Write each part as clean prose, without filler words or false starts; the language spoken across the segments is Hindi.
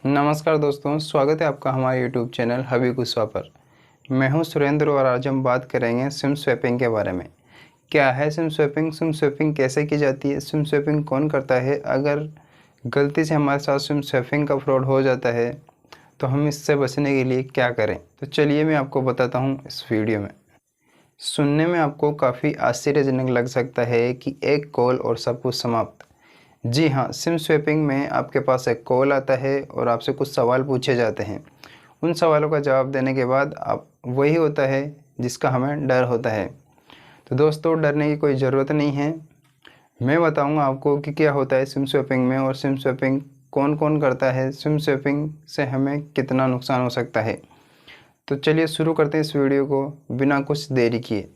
नमस्कार दोस्तों, स्वागत है आपका हमारे YouTube चैनल हबी कुशवा पर। मैं हूं सुरेंद्र और आज हम बात करेंगे सिम स्वैपिंग के बारे में। क्या है सिम स्वैपिंग? सिम स्वैपिंग कैसे की जाती है? सिम स्वैपिंग कौन करता है? अगर गलती से हमारे साथ सिम स्वैपिंग का फ्रॉड हो जाता है तो हम इससे बचने के लिए क्या करें? तो चलिए मैं आपको बताता हूँ इस वीडियो में। सुनने में आपको काफ़ी आश्चर्यजनक लग सकता है कि एक कॉल और सब कुछ समाप्त। जी हाँ, सिम स्वैपिंग में आपके पास एक कॉल आता है और आपसे कुछ सवाल पूछे जाते हैं। उन सवालों का जवाब देने के बाद आप वही होता है जिसका हमें डर होता है। तो दोस्तों, डरने की कोई ज़रूरत नहीं है। मैं बताऊंगा आपको कि क्या होता है सिम स्वैपिंग में और सिम स्वैपिंग कौन कौन करता है, सिम स्वैपिंग से हमें कितना नुकसान हो सकता है। तो चलिए शुरू करते हैं इस वीडियो को बिना कुछ देरी किए।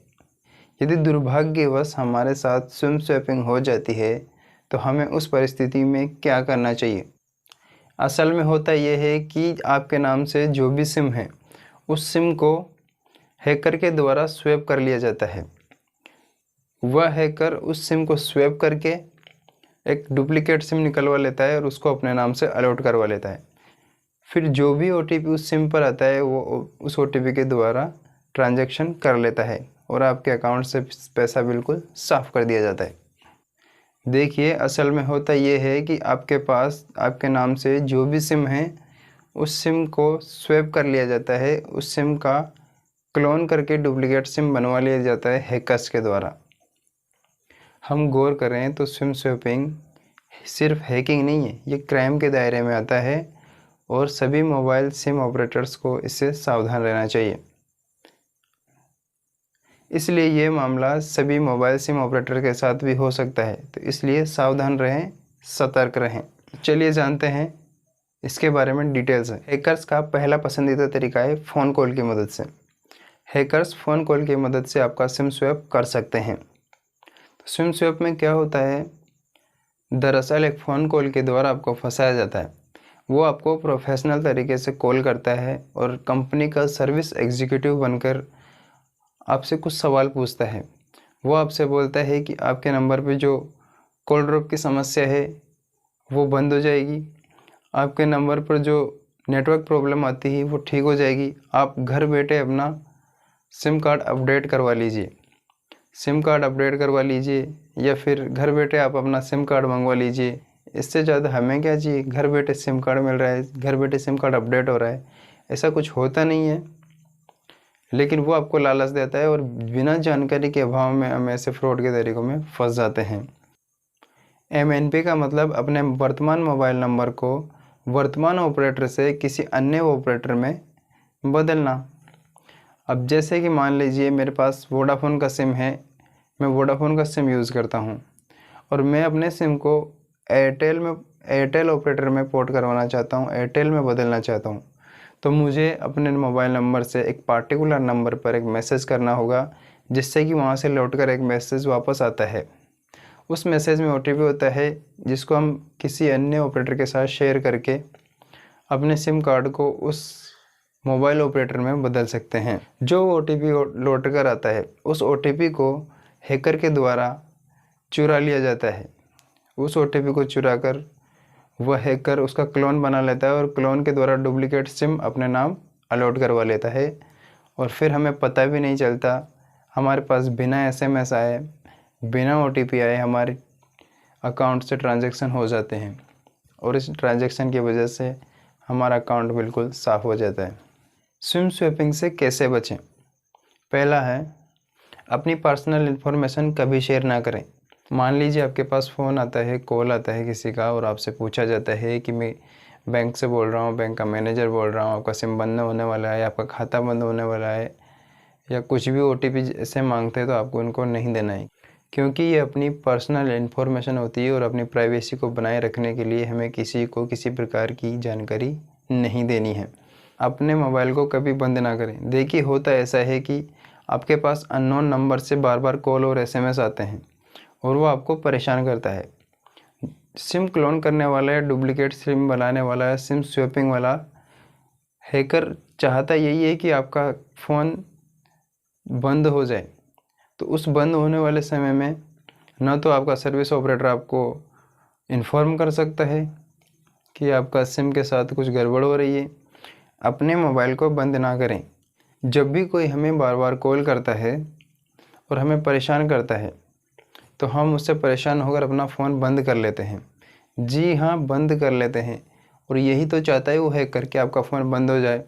यदि दुर्भाग्यवश हमारे साथ सिम स्वैपिंग हो जाती है तो हमें उस परिस्थिति में क्या करना चाहिए? असल में होता यह है कि आपके नाम से जो भी सिम है उस सिम को हैकर के द्वारा स्वैप कर लिया जाता है। वह हैकर उस सिम को स्वैप करके एक डुप्लीकेट सिम निकलवा लेता है और उसको अपने नाम से अलॉट करवा लेता है। फिर जो भी ओटीपी उस सिम पर आता है वो उस ओटीपी के द्वारा ट्रांजैक्शन कर लेता है और आपके अकाउंट से पैसा बिल्कुल साफ़ कर दिया जाता है। देखिए, असल में होता ये है कि आपके पास आपके नाम से जो भी सिम है उस सिम को स्वैप कर लिया जाता है, उस सिम का क्लोन करके डुप्लीकेट सिम बनवा लिया जाता है हैकर्स के द्वारा। हम गौर करें तो सिम स्वैपिंग सिर्फ हैकिंग नहीं है, ये क्राइम के दायरे में आता है और सभी मोबाइल सिम ऑपरेटर्स को इससे सावधान रहना चाहिए। इसलिए ये मामला सभी मोबाइल सिम ऑपरेटर के साथ भी हो सकता है, तो इसलिए सावधान रहें, सतर्क रहें। चलिए जानते हैं इसके बारे में डिटेल से। हैकर्स का पहला पसंदीदा तरीका है फ़ोन कॉल की मदद से। हैकर्स फ़ोन कॉल की मदद से आपका सिम स्वैप कर सकते हैं। तो सिम स्वैप में क्या होता है? दरअसल एक फ़ोन कॉल के द्वारा आपको फंसाया जाता है। वो आपको प्रोफेशनल तरीके से कॉल करता है और कंपनी का सर्विस एग्जीक्यूटिव बनकर आपसे कुछ सवाल पूछता है। वो आपसे बोलता है कि आपके नंबर पे जो कॉल ड्रॉप की समस्या है वो बंद हो जाएगी, आपके नंबर पर जो नेटवर्क प्रॉब्लम आती है वो ठीक हो जाएगी, आप घर बैठे अपना सिम कार्ड अपडेट करवा लीजिए। सिम कार्ड अपडेट करवा लीजिए या फिर घर बैठे आप अपना सिम कार्ड मंगवा लीजिए। इससे ज़्यादा हमें क्या चाहिए? घर बैठे सिम कार्ड मिल रहा है, घर बैठे सिम कार्ड अपडेट हो रहा है। ऐसा कुछ होता नहीं है, लेकिन वो आपको लालच देता है और बिना जानकारी के अभाव में हम ऐसे फ्रॉड के तरीकों में फंस जाते हैं। एमएनपी का मतलब अपने वर्तमान मोबाइल नंबर को वर्तमान ऑपरेटर से किसी अन्य ऑपरेटर में बदलना। अब जैसे कि मान लीजिए मेरे पास वोडाफ़ोन का सिम है, मैं वोडाफ़ोन का सिम यूज़ करता हूँ और मैं अपने सिम को एयरटेल ऑपरेटर में पोर्ट करवाना चाहता हूँ, एयरटेल में बदलना चाहता हूँ। तो मुझे अपने मोबाइल नंबर से एक पार्टिकुलर नंबर पर एक मैसेज करना होगा, जिससे कि वहाँ से लौटकर एक मैसेज वापस आता है। उस मैसेज में ओटीपी होता है जिसको हम किसी अन्य ऑपरेटर के साथ शेयर करके अपने सिम कार्ड को उस मोबाइल ऑपरेटर में बदल सकते हैं। जो ओटीपी लौट कर आता है उस ओटीपी को हैकर के द्वारा चुरा लिया जाता है। उस ओटीपी को चुरा कर वह हैकर उसका क्लोन बना लेता है और क्लोन के द्वारा डुप्लीकेट सिम अपने नाम अलॉट करवा लेता है और फिर हमें पता भी नहीं चलता। हमारे पास बिना एसएमएस आए, बिना ओटीपी आए हमारे अकाउंट से ट्रांजैक्शन हो जाते हैं और इस ट्रांजैक्शन की वजह से हमारा अकाउंट बिल्कुल साफ़ हो जाता है। सिम स्वैपिंग से कैसे बचें? पहला है, अपनी पर्सनल इन्फॉर्मेशन कभी शेयर ना करें। मान लीजिए आपके पास फ़ोन आता है, कॉल आता है किसी का और आपसे पूछा जाता है कि मैं बैंक से बोल रहा हूँ, बैंक का मैनेजर बोल रहा हूँ, आपका सिम बंद होने वाला है, आपका खाता बंद होने वाला है, या कुछ भी ओटीपी ऐसे मांगते हैं तो आपको उनको नहीं देना है, क्योंकि ये अपनी पर्सनल इन्फॉर्मेशन होती है और अपनी प्राइवेसी को बनाए रखने के लिए हमें किसी को किसी प्रकार की जानकारी नहीं देनी है। अपने मोबाइल को कभी बंद ना करें। देखिए, होता ऐसा है कि आपके पास अननोन नंबर से बार बार कॉल और एसएमएस आते हैं और वो आपको परेशान करता है। सिम क्लोन करने वाला या डुप्लीकेट सिम बनाने वाला या सिम स्वैपिंग वाला हैकर चाहता यही है कि आपका फ़ोन बंद हो जाए। तो उस बंद होने वाले समय में न तो आपका सर्विस ऑपरेटर आपको इन्फॉर्म कर सकता है कि आपका सिम के साथ कुछ गड़बड़ हो रही है। अपने मोबाइल को बंद ना करें। जब भी कोई हमें बार बार कॉल करता है और हमें परेशान करता है तो हम उससे परेशान होकर अपना फ़ोन बंद कर लेते हैं। जी हाँ, बंद कर लेते हैं। और यही तो चाहता है वो हैक करके आपका फ़ोन बंद हो जाए,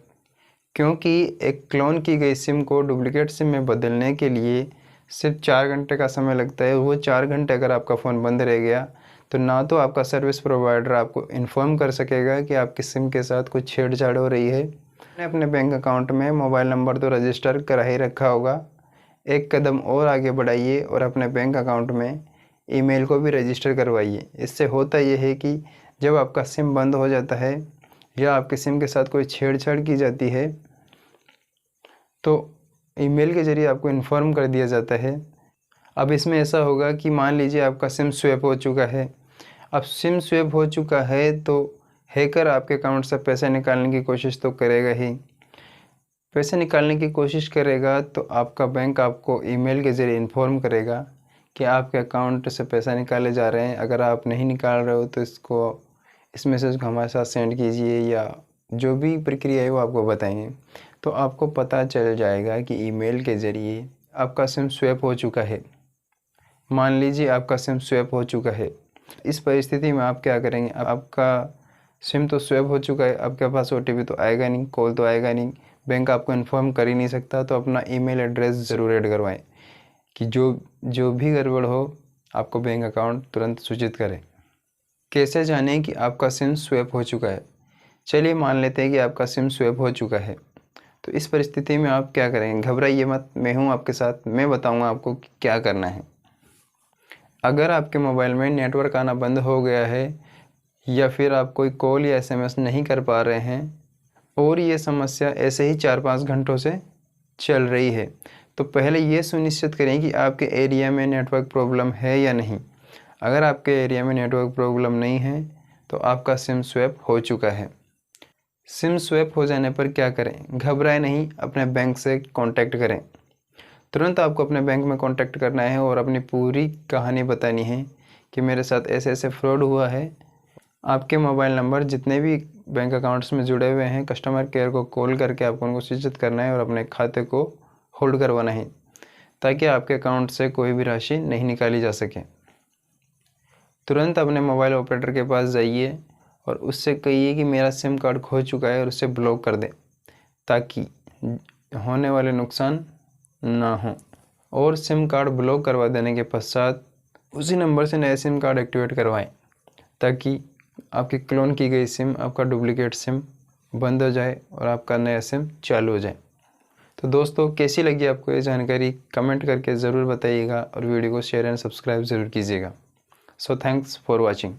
क्योंकि एक क्लोन की गई सिम को डुप्लीकेट सिम में बदलने के लिए सिर्फ 4 घंटे का समय लगता है। वो 4 घंटे अगर आपका फ़ोन बंद रह गया तो ना तो आपका सर्विस प्रोवाइडर आपको इन्फॉर्म कर सकेगा कि आपकी सिम के साथ कुछ छेड़छाड़ हो रही है। आपने अपने बैंक अकाउंट में मोबाइल नंबर तो रजिस्टर करा ही रखा होगा। एक कदम और आगे बढ़ाइए और अपने बैंक अकाउंट में ईमेल को भी रजिस्टर करवाइए। इससे होता यह है कि जब आपका सिम बंद हो जाता है या आपके सिम के साथ कोई छेड़छाड़ की जाती है तो ईमेल के ज़रिए आपको इन्फॉर्म कर दिया जाता है। अब इसमें ऐसा होगा कि मान लीजिए आपका सिम स्वैप हो चुका है। अब सिम स्वैप हो चुका है तो हैकर आपके अकाउंट से पैसे निकालने की कोशिश तो करेगा ही। पैसे निकालने की कोशिश करेगा तो आपका बैंक आपको ईमेल के ज़रिए इन्फॉर्म करेगा कि आपके अकाउंट से पैसा निकाले जा रहे हैं। अगर आप नहीं निकाल रहे हो तो इस मैसेज को हमारे साथ सेंड कीजिए, या जो भी प्रक्रिया है वो आपको बताएंगे। तो आपको पता चल जाएगा कि ईमेल के ज़रिए आपका सिम स्वैप हो चुका है। मान लीजिए आपका सिम स्वैप हो चुका है। इस परिस्थिति में आप क्या करेंगे? आपका सिम तो स्वैप हो चुका है, आपके पास OTP तो आएगा नहीं, कॉल तो आएगा नहीं, बैंक आपको इन्फॉर्म कर ही नहीं सकता। तो अपना ईमेल एड्रेस ज़रूर ऐड करवाएं कि जो भी गड़बड़ हो आपको बैंक अकाउंट तुरंत सूचित करें। कैसे जानें कि आपका सिम स्वैप हो चुका है? चलिए मान लेते हैं कि आपका सिम स्वैप हो चुका है। तो इस परिस्थिति में आप क्या करेंगे? घबराइए मत, मैं हूँ आपके साथ, मैं बताऊँगा आपको कि क्या करना है। अगर आपके मोबाइल में नेटवर्क आना बंद हो गया है या फिर आप कोई कॉल या SMS नहीं कर पा रहे हैं और ये समस्या ऐसे ही 4-5 घंटों से चल रही है, तो पहले ये सुनिश्चित करें कि आपके एरिया में नेटवर्क प्रॉब्लम है या नहीं। अगर आपके एरिया में नेटवर्क प्रॉब्लम नहीं है तो आपका सिम स्वैप हो चुका है। सिम स्वैप हो जाने पर क्या करें? घबराएं नहीं, अपने बैंक से कांटेक्ट करें। तुरंत आपको अपने बैंक में कांटेक्ट करना है और अपनी पूरी कहानी बतानी है कि मेरे साथ ऐसे ऐसे फ्रॉड हुआ है। आपके मोबाइल नंबर जितने भी बैंक अकाउंट्स में जुड़े हुए हैं, कस्टमर केयर को कॉल करके आपको उनको सूचित करना है और अपने खाते को होल्ड करवाना है ताकि आपके अकाउंट से कोई भी राशि नहीं निकाली जा सके। तुरंत अपने मोबाइल ऑपरेटर के पास जाइए और उससे कहिए कि मेरा सिम कार्ड खो चुका है और उसे ब्लॉक कर दें ताकि होने वाले नुकसान ना हो। और सिम कार्ड ब्लॉक करवा देने के पश्चात उसी नंबर से नया सिम कार्ड एक्टिवेट करवाएं ताकि आपकी क्लोन की गई सिम, आपका डुप्लीकेट सिम बंद हो जाए और आपका नया सिम चालू हो जाए। तो दोस्तों, कैसी लगी आपको ये जानकारी? कमेंट करके ज़रूर बताइएगा और वीडियो को शेयर एंड सब्सक्राइब ज़रूर कीजिएगा। So thanks for watching.